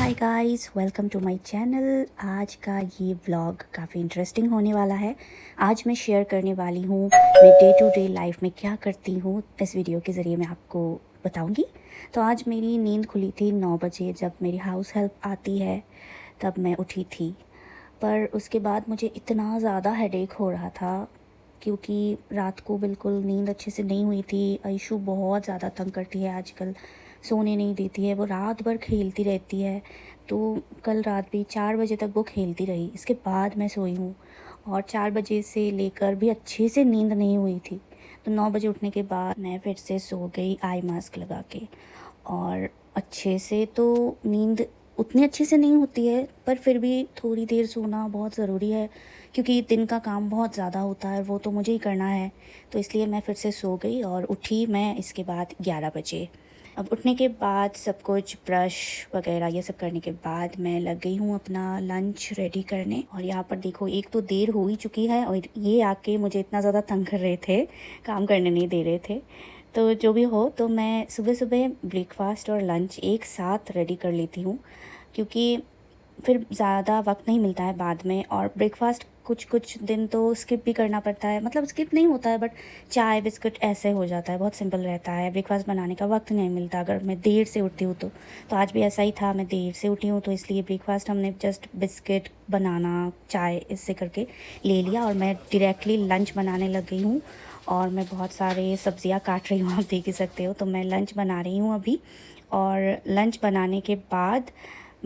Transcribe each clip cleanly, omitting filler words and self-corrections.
Hi guys, welcome to my channel. आज का ये व्लॉग काफ़ी इंटरेस्टिंग होने वाला है। आज मैं शेयर करने वाली हूँ मैं डे टू डे लाइफ में क्या करती हूँ। इस वीडियो के ज़रिए मैं आपको बताऊँगी। तो आज मेरी नींद खुली थी 9 बजे। जब मेरी हाउस हेल्प आती है तब मैं उठी थी, पर उसके बाद मुझे इतना ज़्यादा हेडेक हो रहा था क्योंकि रात को बिल्कुल नींद अच्छे से नहीं हुई थी। आयशु बहुत ज़्यादा तंग करती है आजकल, सोने नहीं देती है, वो रात भर खेलती रहती है। तो कल रात भी 4 बजे तक वो खेलती रही, इसके बाद मैं सोई हूँ और 4 बजे से लेकर भी अच्छे से नींद नहीं हुई थी। तो 9 बजे उठने के बाद मैं फिर से सो गई आई मास्क लगा के। और अच्छे से तो नींद उतनी अच्छे से नहीं होती है, पर फिर भी थोड़ी देर सोना बहुत ज़रूरी है क्योंकि दिन का काम बहुत ज़्यादा होता है, वो तो मुझे ही करना है। तो इसलिए मैं फिर से सो गई और उठी मैं इसके बाद 11 बजे। अब उठने के बाद सब कुछ ब्रश वगैरह ये सब करने के बाद मैं लग गई हूँ अपना लंच रेडी करने। और यहाँ पर देखो, एक तो देर हो ही चुकी है और ये आके मुझे इतना ज़्यादा तंग कर रहे थे, काम करने नहीं दे रहे थे। तो जो भी हो, तो मैं सुबह सुबह ब्रेकफास्ट और लंच एक साथ रेडी कर लेती हूँ क्योंकि फिर ज़्यादा वक्त नहीं मिलता है बाद में। और ब्रेकफास्ट कुछ कुछ दिन तो स्किप भी करना पड़ता है, मतलब स्किप नहीं होता है बट चाय बिस्किट ऐसे हो जाता है, बहुत सिंपल रहता है। ब्रेकफास्ट बनाने का वक्त नहीं मिलता अगर मैं देर से उठती हूँ तो आज भी ऐसा ही था, मैं देर से उठी हूँ तो इसलिए ब्रेकफास्ट हमने जस्ट बिस्किट बनाना चाय इससे करके ले लिया और मैं डायरेक्टली लंच बनाने लग गई हूँ। और मैं बहुत सारे सब्जियां काट रही हूँ, आप देख ही सकते हो। तो मैं लंच बना रही हूँ अभी, और लंच बनाने के बाद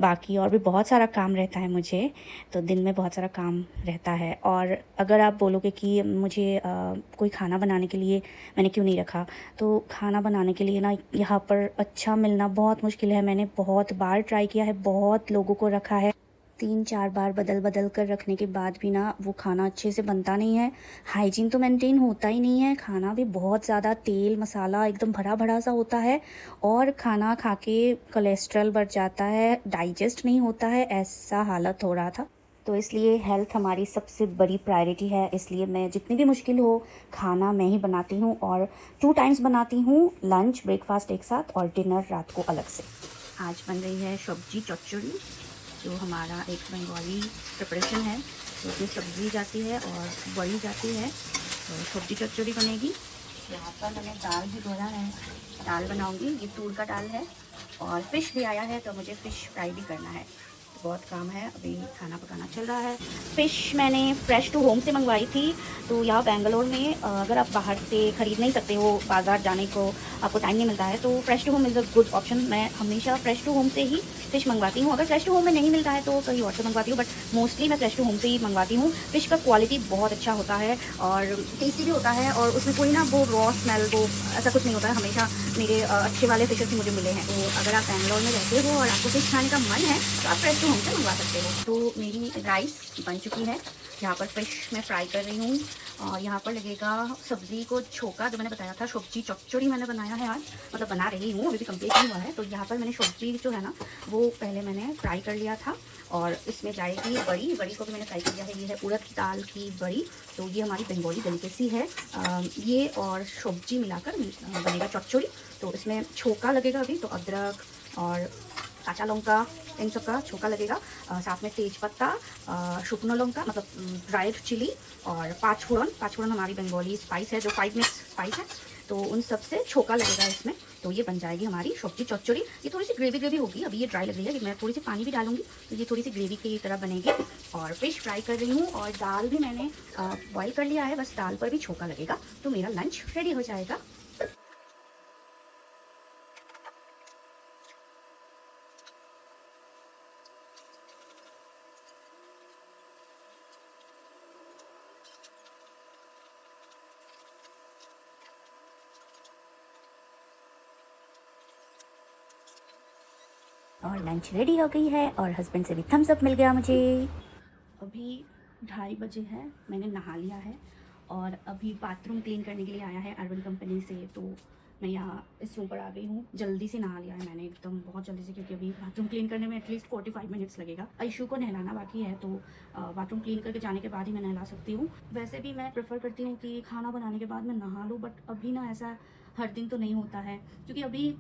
बाकी और भी बहुत सारा काम रहता है मुझे। तो दिन में बहुत सारा काम रहता है। और अगर आप बोलोगे कि मुझे कोई खाना बनाने के लिए मैंने क्यों नहीं रखा, तो खाना बनाने के लिए ना यहाँ पर अच्छा मिलना बहुत मुश्किल है। मैंने बहुत बार ट्राई किया है, बहुत लोगों को रखा है, 3-4 बार बदल बदल कर रखने के बाद भी ना वो खाना अच्छे से बनता नहीं है। हाइजीन तो मेंटेन होता ही नहीं है, खाना भी बहुत ज़्यादा तेल मसाला एकदम भरा भरा सा होता है और खाना खा के कोलेस्ट्रॉल बढ़ जाता है, डाइजेस्ट नहीं होता है, ऐसा हालत हो रहा था। तो इसलिए हेल्थ हमारी सबसे बड़ी प्रायोरिटी है, इसलिए मैं जितनी भी मुश्किल हो खाना मैं ही बनाती हूँ। और 2 टाइम्स बनाती हूँ, लंच ब्रेकफास्ट एक साथ और डिनर रात को अलग से। आज बन रही है सब्जी चौचड़ी, जो हमारा एक बंगाली प्रिपरेशन है। तो उसमें सब्जी जाती है और बड़ी जाती है, तो सब्जी चौचड़ी बनेगी। यहाँ पर मैंने दाल भी धोया है, दाल बनाऊंगी। ये तूर का दाल है और फिश भी आया है तो मुझे फ़िश फ्राई भी करना है। तो बहुत काम है, अभी खाना पकाना चल रहा है। फ़िश मैंने फ्रेश टू होम से मंगवाई थी। तो यहाँ बेंगलोर में अगर आप बाहर से ख़रीद नहीं सकते हो, बाज़ार जाने को आपको टाइम नहीं मिलता है, तो Fresh to Home is a good option. मैं हमेशा फ्रेश टू होम से ही फ़िश मंगवाती हूँ। अगर फ्रेश टू होम में नहीं मिलता है तो कहीं और से मंगवाती हूँ, बट मोस्टली मैं फ्रेश टू होम से ही मंगवाती हूँ। फ़िश का क्वालिटी बहुत अच्छा होता है और टेस्टी भी होता है, और उसमें कोई ना वो रॉ स्मेल वो ऐसा कुछ नहीं होता है। हमेशा मेरे अच्छे वाले फ़िशेस ही मुझे मिले हैं। तो अगर आप बेंगलोर में रहते हो और आपको फ़िश खाने का मन है तो आप फ्रेश टू होम से मंगवा सकते हो। तो मेरी राइस बन चुकी है, यहाँ पर फ़िश मैं फ्राई कर रही हूँ। और यहाँ पर लगेगा सब्ज़ी को छोका, जो मैंने बताया था सब्जी चौचड़ी मैंने बनाया है आज, मतलब बना रही हूँ, अभी भी कंप्लीट नहीं हुआ है। तो यहाँ पर मैंने सब्जी जो है ना वो पहले मैंने फ्राई कर लिया था। और इसमें जाएगी बड़ी, बड़ी को भी मैंने फ्राई कर लिया है। ये है उड़द दाल की बड़ी, तो ये हमारी बंगाली डेलिकेसी है। ये और सब्जी मिलाकर बनेगा चौचड़ी। तो इसमें छोका लगेगा अभी, तो अदरक और काचा लौंगा इन सब का छोका लगेगा। साथ में तेज पत्ता, शुकनो लौंगा मतलब ड्राइड चिली, और पाँचफोड़न। पाँचफोड़न हमारी बंगाली स्पाइस है, जो 5 मिक्स स्पाइस है। तो उन सब से छोका लगेगा इसमें। तो ये बन जाएगी हमारी सब्जी चौचड़ी। ये थोड़ी सी ग्रेवी ग्रेवी होगी, अभी ये ड्राई लग रही है, मैं थोड़ी सी पानी भी डालूंगी तो ये थोड़ी सी ग्रेवी की तरह बनेगी। और फिश फ्राई कर रही हूँ और दाल भी मैंने बॉईल कर लिया है, बस दाल पर भी छोका लगेगा तो मेरा लंच रेडी हो जाएगा। और लंच रेडी हो गई है और हस्बैंड से भी थम्स अप मिल गया मुझे। अभी 2:30 बजे है, मैंने नहा लिया है और अभी बाथरूम क्लीन करने के लिए आया है अर्बन कंपनी से। तो मैं यहाँ इस रूम पर आ गई हूँ, जल्दी से नहा लिया है मैंने, एकदम बहुत जल्दी से, क्योंकि अभी बाथरूम क्लीन करने में एटलीस्ट 45 मिनट्स लगेगा। आयशु को नहलाना बाकी है, तो बाथरूम क्लीन करके जाने के बाद ही मैं नहला सकती हूँ। वैसे भी मैं प्रेफर करती हूँ कि खाना बनाने के बाद मैं नहा लूँ, बट अभी ना ऐसा हर दिन तो नहीं होता है, क्योंकि अभी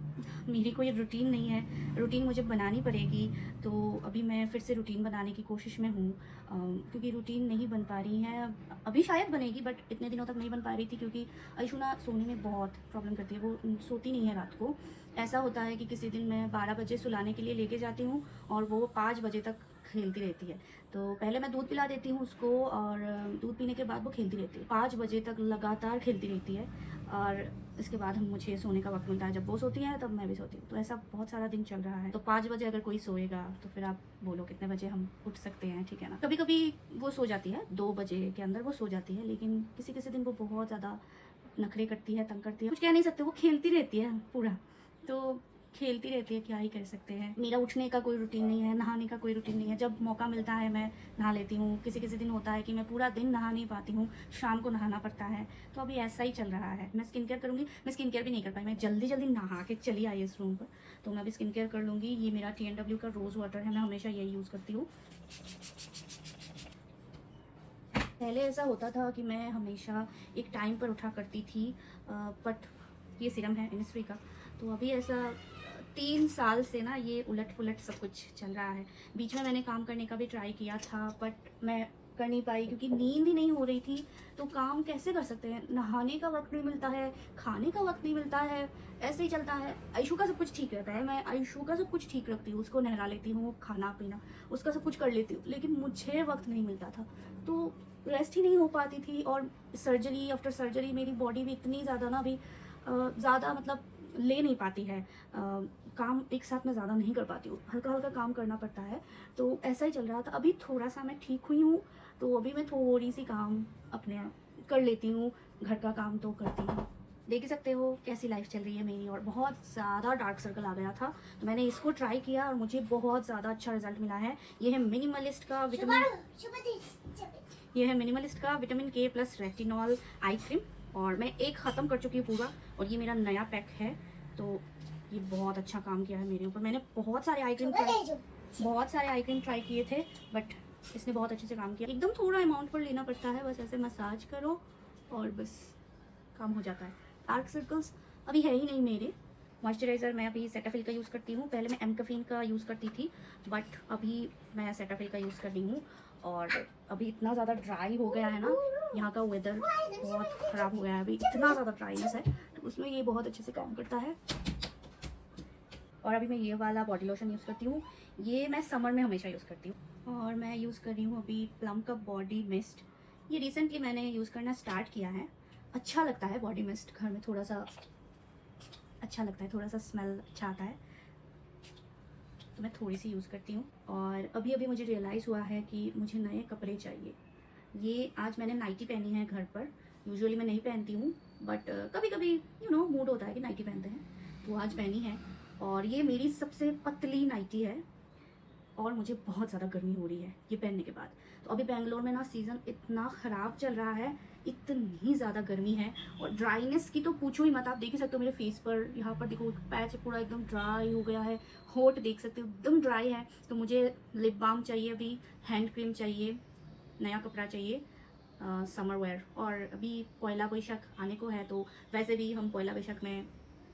मेरी कोई रूटीन नहीं है, रूटीन मुझे बनानी पड़ेगी। तो अभी मैं फिर से रूटीन बनाने की कोशिश में हूँ, क्योंकि रूटीन नहीं बन पा रही है। अभी शायद बनेगी, बट इतने दिनों तक नहीं बन पा रही थी, क्योंकि आयुषु ना सोने में बहुत प्रॉब्लम करती है। वो सोती नहीं है रात को। ऐसा होता है कि किसी दिन मैं 12 बजे सुलाने के लिए लेके जाती हूँ और वो 5 बजे तक खेलती रहती है। तो पहले मैं दूध पिला देती हूँ उसको, और दूध पीने के बाद वो खेलती रहती है। 5 बजे तक लगातार खेलती रहती है, और इसके बाद मुझे सोने का वक्त मिलता है। जब वो सोती है तब मैं भी सोती हूँ। तो ऐसा बहुत सारा दिन चल रहा है। तो 5 बजे अगर कोई सोएगा तो फिर आप बोलो कितने बजे हम उठ सकते हैं, ठीक है ना। कभी कभी वो सो जाती है, 2 बजे के अंदर वो सो जाती है, लेकिन किसी किसी दिन वो बहुत ज़्यादा नखरे करती है, तंग करती है। कुछ कह नहीं सकते, वो खेलती रहती है पूरा। तो खेलती रहती है, क्या ही कर सकते हैं। मेरा उठने का कोई रूटीन नहीं है, नहाने का कोई रूटीन नहीं है। जब मौका मिलता है मैं नहा लेती हूँ। किसी किसी दिन होता है कि मैं पूरा दिन नहा नहीं पाती हूँ, शाम को नहाना पड़ता है। तो अभी ऐसा ही चल रहा है। मैं स्किन केयर करूँगी, मैं स्किन केयर भी नहीं कर पाई। मैं जल्दी जल्दी नहा के चली आई इस रूम पर, तो मैं अभी स्किन केयर कर लूँगी। ये मेरा TNW का रोज़ वाटर है, मैं हमेशा यही यूज़ करती हूँ। पहले ऐसा होता था कि मैं हमेशा एक टाइम पर उठा करती थी, बट ये सीरम है इनिसफ्री का। तो अभी ऐसा 3 साल से ना ये उलट पुलट सब कुछ चल रहा है। बीच में मैंने काम करने का भी ट्राई किया था, बट मैं कर नहीं पाई, क्योंकि नींद ही नहीं हो रही थी। तो काम कैसे कर सकते हैं, नहाने का वक्त नहीं मिलता है, खाने का वक्त नहीं मिलता है, ऐसे ही चलता है। आयुषु का सब कुछ ठीक रहता है, मैं आयुषु का सब कुछ ठीक रखती हूँ, उसको नहला लेती हूँ, खाना पीना उसका सब कुछ कर लेती हूँ, लेकिन मुझे वक्त नहीं मिलता था। तो रेस्ट ही नहीं हो पाती थी। और सर्जरी आफ्टर सर्जरी मेरी बॉडी भी इतनी ज़्यादा ना अभी ज़्यादा मतलब ले नहीं पाती है, काम एक साथ में ज़्यादा नहीं कर पाती हूँ, हल्का हल्का काम करना पड़ता है। तो ऐसा ही चल रहा था। अभी थोड़ा सा मैं ठीक हुई हूँ, तो अभी मैं थोड़ी सी काम अपने कर लेती हूँ, घर का काम तो करती हूँ। देख ही सकते हो कैसी लाइफ चल रही है मेरी। और बहुत ज़्यादा डार्क सर्कल आ गया था, तो मैंने इसको ट्राई किया और मुझे बहुत ज़्यादा अच्छा रिजल्ट मिला है। ये है मिनिमलिस्ट का vitamin K+ retinol eye cream, और मैं एक ख़त्म कर चुकी हूँ पूरा, और ये मेरा नया पैक है। तो ये बहुत अच्छा काम किया है मेरे ऊपर। मैंने बहुत सारे आई क्रीम ट्राई किए थे, बट इसने बहुत अच्छे से काम किया। एकदम थोड़ा अमाउंट पर लेना पड़ता है, बस ऐसे मसाज करो और बस काम हो जाता है। डार्क सर्कल्स अभी है ही नहीं मेरे। मॉइस्चराइज़र मैं अभी सेटाफिल का यूज़ करती हूँ। पहले मैं एम-कैफीन का यूज़ करती थी, बट अभी मैं सेटाफिल का यूज़ कर रही हूँ। और अभी इतना ज़्यादा ड्राई हो गया है ना, यहाँ का वेदर बहुत ख़राब हो गया है, अभी इतना ज़्यादा ड्राइनेस है, तो उसमें ये बहुत अच्छे से काम करता है। और अभी मैं ये वाला बॉडी लोशन यूज़ करती हूँ, ये मैं समर में हमेशा यूज़ करती हूँ। और मैं यूज़ कर रही हूँ अभी प्लम का बॉडी मिस्ट। ये रिसेंटली मैंने यूज़ करना स्टार्ट किया है। अच्छा लगता है बॉडी मिस्ट, घर में थोड़ा सा अच्छा लगता है, थोड़ा सा स्मेल अच्छा आता है, तो मैं थोड़ी सी यूज़ करती हूँ। और अभी अभी मुझे रियलाइज़ हुआ है कि मुझे नए कपड़े चाहिए। ये आज मैंने नाइटी पहनी है घर पर, यूजुअली मैं नहीं पहनती हूँ, बट कभी कभी मूड होता है कि नाइटी पहनते हैं, तो आज पहनी है। और ये मेरी सबसे पतली नाइटी है, और मुझे बहुत ज़्यादा गर्मी हो रही है ये पहनने के बाद। तो अभी बेंगलोर में ना सीज़न इतना ख़राब चल रहा है, इतनी ज़्यादा गर्मी है, और ड्राइनेस की तो पूछो ही मत। आप देख ही सकते हो मेरे फेस पर, यहाँ पर देखो पैच पूरा एकदम ड्राई हो गया है, होठ देख सकते हो एकदम ड्राई है। तो मुझे लिप बाम चाहिए, अभी हैंड क्रीम चाहिए, नया कपड़ा चाहिए, समर वेयर। और अभी पहला वैशाख आने को है, तो वैसे भी हम पहला वैशाख में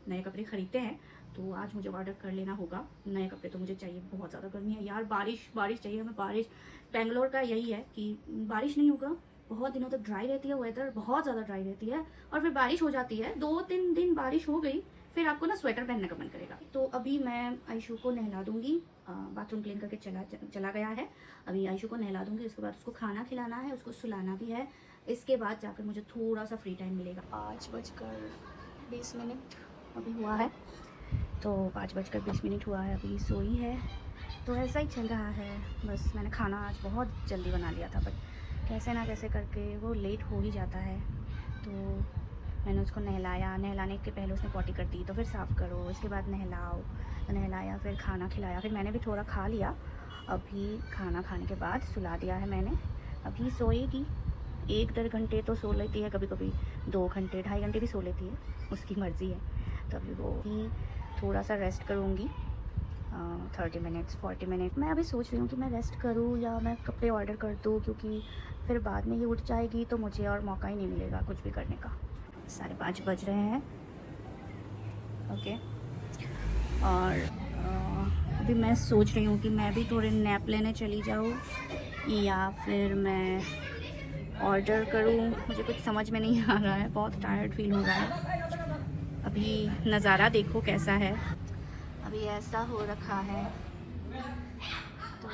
नए कपड़े खरीदते हैं, तो आज मुझे ऑर्डर कर लेना होगा नए कपड़े। तो मुझे चाहिए, बहुत ज़्यादा गर्मी है यार, बारिश चाहिए हमें। बारिश बेंगलोर का यही है कि बारिश नहीं होगा, बहुत दिनों तक ड्राई रहती है, वेदर बहुत ज़्यादा ड्राई रहती है, और फिर बारिश हो जाती है। 2-3 दिन बारिश हो गई, फिर आपको ना स्वेटर पहनने का मन करेगा। तो अभी मैं आयुषु को नहला दूंगी, बाथरूम क्लीन करके चला गया है। अभी आयुषु को नहला दूंगी, उसके बाद उसको खाना खिलाना है, उसको सुलाना भी है। इसके बाद जाकर मुझे थोड़ा सा फ्री टाइम मिलेगा। 5:20 अभी हुआ है, तो 5:20 हुआ है, अभी सोई है। तो ऐसा ही चल रहा है बस। मैंने खाना आज बहुत जल्दी बना लिया था, बट कैसे ना कैसे करके वो लेट हो ही जाता है। तो मैंने उसको नहलाने के पहले उसने पॉटी कर दी, तो फिर साफ़ करो, उसके बाद नहलाया, फिर खाना खिलाया, फिर मैंने भी थोड़ा खा लिया। अभी खाना खाने के बाद सुला दिया है मैंने। अभी सोएगी, 1-1.5 घंटे तो सो लेती है, कभी कभी 2 घंटे 2.5 घंटे भी सो लेती है, उसकी मर्ज़ी है। तो अभी वो ही थोड़ा सा रेस्ट करूँगी, 30 मिनट्स 40 मिनट। मैं अभी सोच रही हूँ कि मैं रेस्ट करूँ या मैं कपड़े ऑर्डर कर दूँ, क्योंकि फिर बाद में ये उठ जाएगी तो मुझे और मौका ही नहीं मिलेगा कुछ भी करने का। 5:30 बज रहे हैं, ओके। और अभी मैं सोच रही हूँ कि मैं भी थोड़े नैप लेने चली जाऊँ या फिर मैं ऑर्डर करूँ। मुझे कुछ समझ में नहीं आ रहा है, बहुत टायर्ड फील हो रहा है। अभी नज़ारा देखो कैसा है, अभी ऐसा हो रखा है तो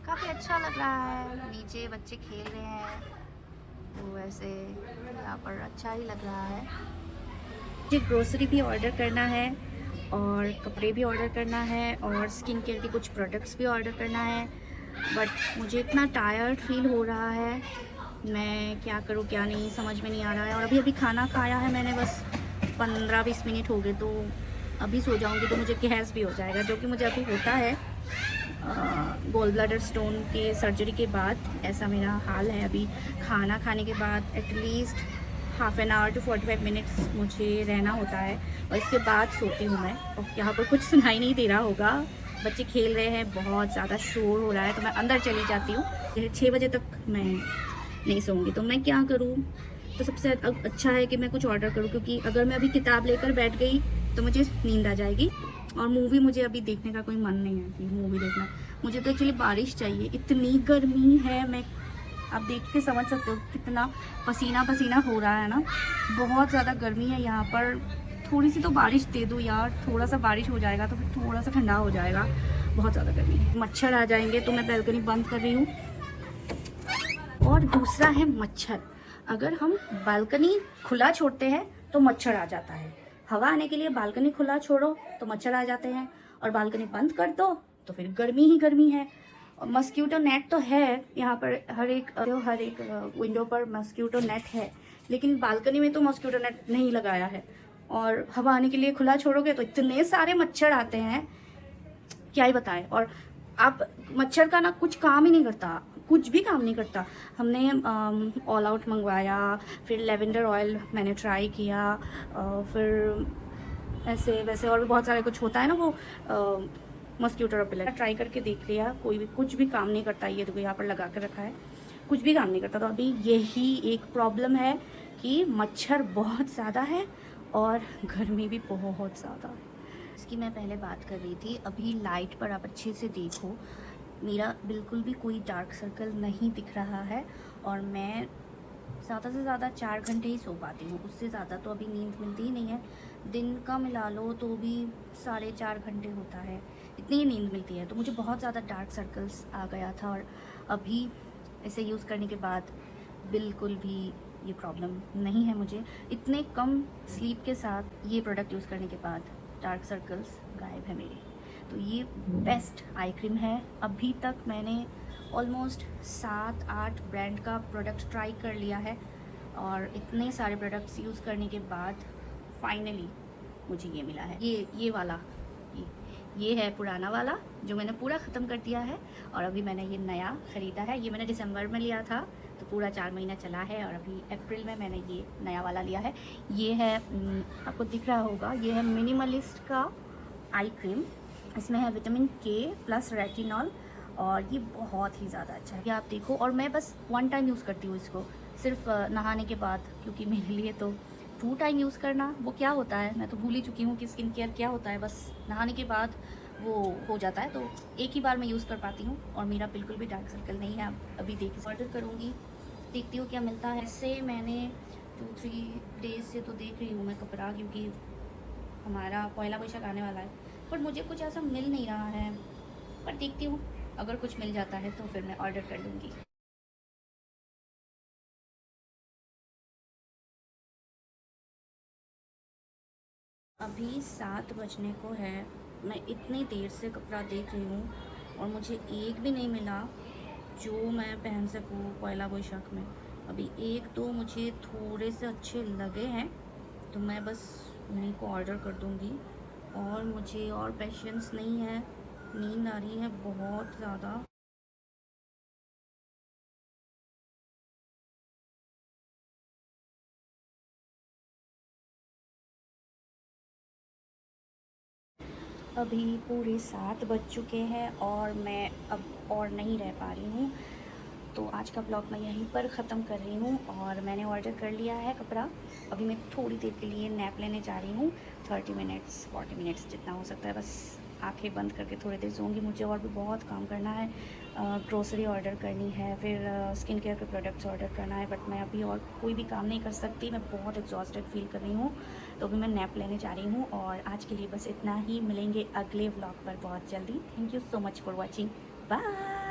काफ़ी अच्छा लग रहा है। नीचे बच्चे खेल रहे हैं तो वैसे यहाँ पर अच्छा ही लग रहा है। मुझे ग्रोसरी भी ऑर्डर करना है और कपड़े भी ऑर्डर करना है और स्किन केयर के कुछ प्रोडक्ट्स भी ऑर्डर करना है, बट मुझे इतना टायर्ड फील हो रहा है, मैं क्या करूँ क्या नहीं समझ में नहीं आ रहा है। और अभी अभी खाना खाया है मैंने, बस 15-20 मिनट हो गए, तो अभी सो जाऊँगी तो मुझे गैस भी हो जाएगा, जो कि मुझे अभी होता है। गॉल ब्लैडर स्टोन के सर्जरी के बाद ऐसा मेरा हाल है। अभी खाना खाने के बाद at least half an hour to 45 minutes मुझे रहना होता है और इसके बाद सोती हूँ मैं। और यहाँ पर कुछ सुनाई नहीं दे रहा होगा, बच्चे खेल रहे हैं, बहुत ज़्यादा शोर हो रहा है, तो मैं अंदर चली जाती हूँ। 6 बजे तक मैं नहीं सोऊंगी, तो मैं क्या करूँ? तो सबसे अच्छा है कि मैं कुछ ऑर्डर करूँ, क्योंकि अगर मैं अभी किताब लेकर बैठ गई तो मुझे नींद आ जाएगी। और मूवी मुझे अभी देखने का कोई मन नहीं है कि मूवी देखना। मुझे तो एक्चुअली बारिश चाहिए, इतनी गर्मी है, मैं आप देख के समझ सकते हो कितना पसीना पसीना हो रहा है ना, बहुत ज़्यादा गर्मी है यहाँ पर। थोड़ी सी तो बारिश दे दो यार, थोड़ा सा बारिश हो जाएगा तो फिर थोड़ा सा ठंडा हो जाएगा, बहुत ज़्यादा गर्मी है। मच्छर आ जाएंगे तो मैं बैल्कनी बंद कर रही हूँ। और दूसरा है मच्छर, अगर हम बालकनी खुला छोड़ते हैं तो मच्छर आ जाता है। हवा आने के लिए बालकनी खुला छोड़ो तो मच्छर आ जाते हैं, और बालकनी बंद कर दो तो फिर गर्मी ही गर्मी है। और मस्कीटो नेट तो है यहाँ पर, हर एक विंडो पर मस्कीटो नेट है, लेकिन बालकनी में तो मस्कीटो नेट नहीं लगाया है। और हवा आने के लिए खुला छोड़ोगे तो इतने सारे मच्छर आते हैं, क्या ही बताएं। और आप मच्छर का ना कुछ काम ही नहीं करता, कुछ भी काम नहीं करता। हमने ऑल आउट मंगवाया, फिर लेवेंडर ऑयल मैंने ट्राई किया, फिर ऐसे वैसे और भी बहुत सारे कुछ होता है ना, वो मस्क्यूटो रिपेलेंट ट्राई करके देख लिया, कोई भी कुछ भी काम नहीं करता। ये देखो यहाँ पर लगा कर रखा है, कुछ भी काम नहीं करता। तो अभी यही एक प्रॉब्लम है कि मच्छर बहुत ज़्यादा है और गर्मी भी बहुत ज़्यादा है। इसकी मैं पहले बात कर रही थी, अभी लाइट पर आप अच्छे से देखो, मेरा बिल्कुल भी कोई डार्क सर्कल नहीं दिख रहा है। और मैं ज़्यादा से ज़्यादा 4 घंटे ही सो पाती हूँ, उससे ज़्यादा तो अभी नींद मिलती ही नहीं है। दिन का मिला लो तो भी 4.5 घंटे होता है, इतनी ही नींद मिलती है। तो मुझे बहुत ज़्यादा डार्क सर्कल्स आ गया था, और अभी इसे यूज़ करने के बाद बिल्कुल भी ये प्रॉब्लम नहीं है मुझे। इतने कम स्लीप के साथ ये प्रोडक्ट यूज़ करने के बाद डार्क सर्कल्स गायब है मेरे। तो ये बेस्ट आई क्रीम है। अभी तक मैंने ऑलमोस्ट 7-8 ब्रांड का प्रोडक्ट ट्राई कर लिया है, और इतने सारे प्रोडक्ट्स यूज़ करने के बाद फाइनली मुझे ये मिला है। ये वाला ये है पुराना वाला जो मैंने पूरा ख़त्म कर दिया है, और अभी मैंने ये नया ख़रीदा है। ये मैंने दिसंबर में लिया था तो पूरा 4 महीना चला है, और अभी अप्रैल में मैंने ये नया वाला लिया है। ये है आपको दिख रहा होगा, ये है मिनिमलिस्ट का आई क्रीम। इसमें है विटामिन के प्लस रेटिनॉल, और ये बहुत ही ज़्यादा अच्छा है, ये आप देखो। और मैं बस 1 टाइम यूज़ करती हूँ इसको, सिर्फ नहाने के बाद, क्योंकि मेरे लिए तो 2 टाइम यूज़ करना वो क्या होता है, मैं तो भूल ही चुकी हूँ कि स्किन केयर क्या होता है। बस नहाने के बाद वो हो जाता है, तो एक ही बार मैं यूज़ कर पाती हूँ, और मेरा बिल्कुल भी डार्क सर्कल नहीं है। अभी देख ऑर्डर करूँगी, देखती हूँ क्या मिलता है। इससे मैंने 2-3 डेज से तो देख रही हूँ मैं कपड़ा, क्योंकि हमारा पहला वैशाख आने वाला है, पर मुझे कुछ ऐसा मिल नहीं रहा है। पर देखती हूँ, अगर कुछ मिल जाता है तो फिर मैं ऑर्डर कर लूँगी। अभी 7 बजने को है, मैं इतनी देर से कपड़ा देख रही हूँ और मुझे एक भी नहीं मिला जो मैं पहन सकूँ पहला वैशाख में। अभी एक दो मुझे थोड़े से अच्छे लगे हैं, तो मैं बस उन्हीं को ऑर्डर कर दूँगी। और मुझे और पेशेंस नहीं है, नींद आ रही है बहुत ज़्यादा। अभी पूरे 7 बज चुके हैं और मैं अब और नहीं रह पा रही हूँ। तो आज का ब्लॉग मैं यहीं पर ख़त्म कर रही हूँ और मैंने ऑर्डर कर लिया है कपड़ा। अभी मैं थोड़ी देर के लिए नैप लेने जा रही हूँ, 30 मिनट्स 40 मिनट्स जितना हो सकता है, बस आंखें बंद करके थोड़ी देर सोऊंगी। मुझे और भी बहुत काम करना है, ग्रोसरी ऑर्डर करनी है, फिर स्किन केयर के प्रोडक्ट्स ऑर्डर करना है, बट मैं अभी और कोई भी काम नहीं कर सकती। मैं बहुत एग्जॉस्टेड फील कर रही हूँ, तो अभी मैं नैप लेने जा रही हूँ। और आज के लिए बस इतना ही, मिलेंगे अगले व्लॉग पर बहुत जल्दी। Thank you so much for watching, bye.